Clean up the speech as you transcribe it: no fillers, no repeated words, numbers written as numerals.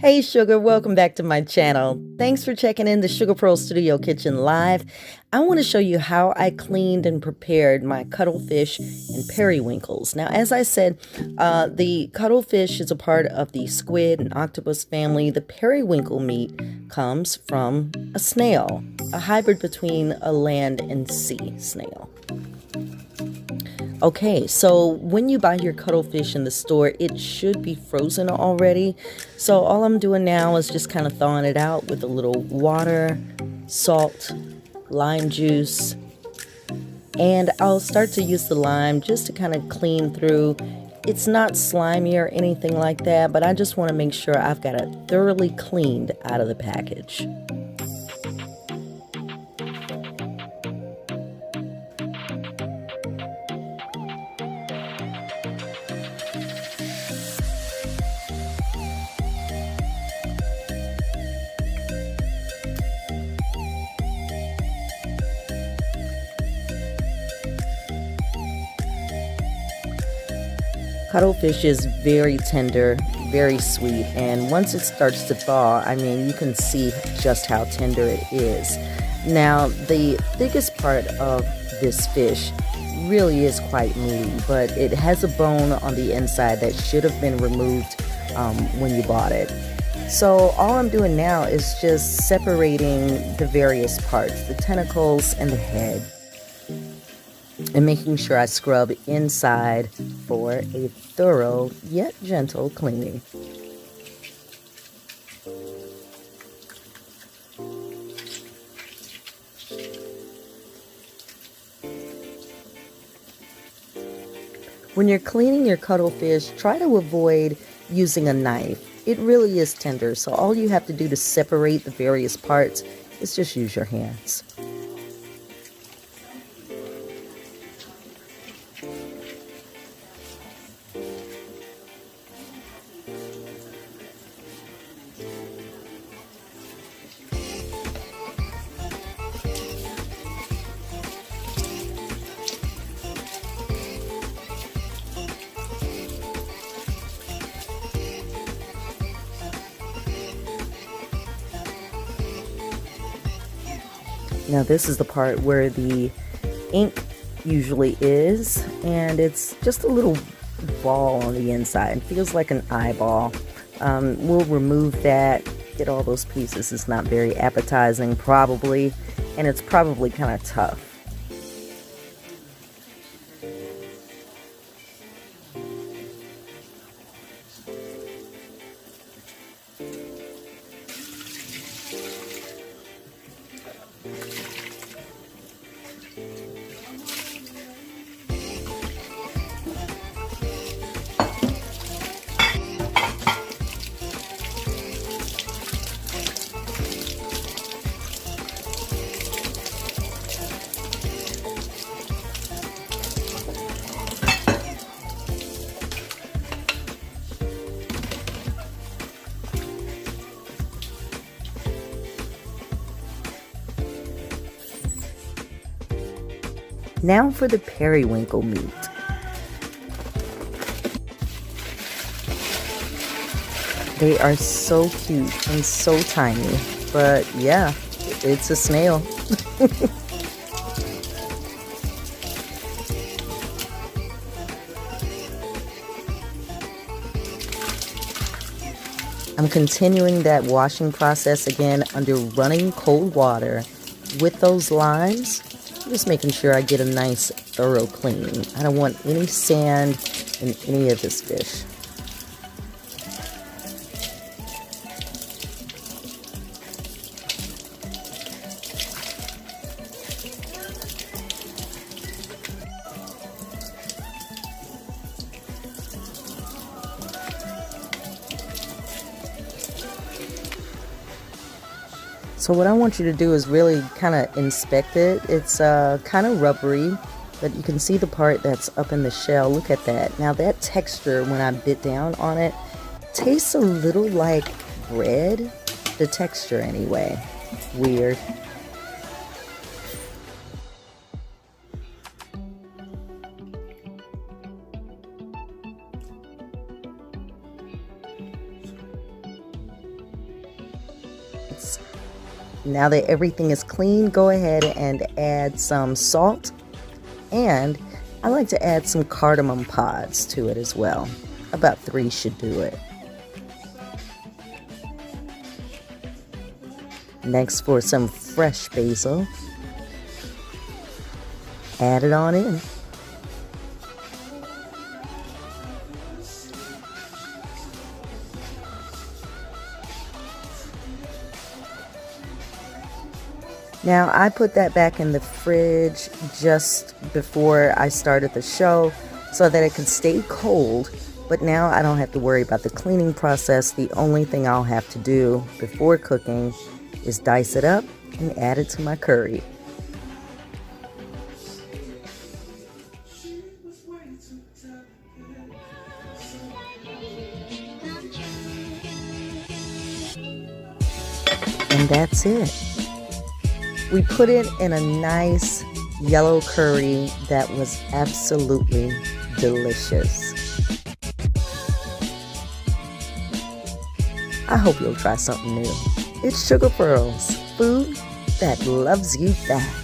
Hey Sugar, welcome back to my channel. Thanks for checking in the Sugar Pearl Studio Kitchen Live. I want to show you how I cleaned and prepared my cuttlefish and periwinkles. Now, as I said, the cuttlefish is a part of the squid and octopus family. The periwinkle meat comes from a snail, a hybrid between a land and sea snail. Okay, so when you buy your cuttlefish in the store, it should be frozen already. So all I'm doing now is just kind of thawing it out with a little water, salt, lime juice, and I'll start to use the lime just to kind of clean through. It's not slimy or anything like that, but I just want to make sure I've got it thoroughly cleaned out of the package. Cuttlefish is very tender, very sweet, and once it starts to thaw, I mean, you can see just how tender it is. Now, the biggest part of this fish really is quite meaty, but it has a bone on the inside that should have been removed when you bought it. So all I'm doing now is just separating the various parts, the tentacles and the head, and making sure I scrub inside for a thorough yet gentle cleaning. When you're cleaning your cuttlefish, try to avoid using a knife. It really is tender, so all you have to do to separate the various parts is just use your hands. Now this is the part where the ink usually is, and it's just a little ball on the inside. It feels like an eyeball. We'll remove that, get all those pieces. It's not very appetizing probably, and it's probably kind of tough. Now for the periwinkle meat. They are so cute and so tiny, but yeah, it's a snail. I'm continuing that washing process again under running cold water with those limes. Just making sure I get a nice thorough clean. I don't want any sand in any of this fish. So what I want you to do is really kind of inspect it. It's kind of rubbery, but you can see the part that's up in the shell. Look at that. Now that texture, when I bit down on it, tastes a little like bread. The texture anyway. Weird. seconds. Now that everything is clean, go ahead and add some salt, and I like to add some cardamom pods to it as well. About 3 should do it. Next, for some fresh basil, add it on in. Now, I put that back in the fridge just before I started the show so that it could stay cold, but now I don't have to worry about the cleaning process. The only thing I'll have to do before cooking is dice it up and add it to my curry. And that's it. We put it in a nice yellow curry that was absolutely delicious. I hope you'll try something new. It's Sugar Pearls, food that loves you back.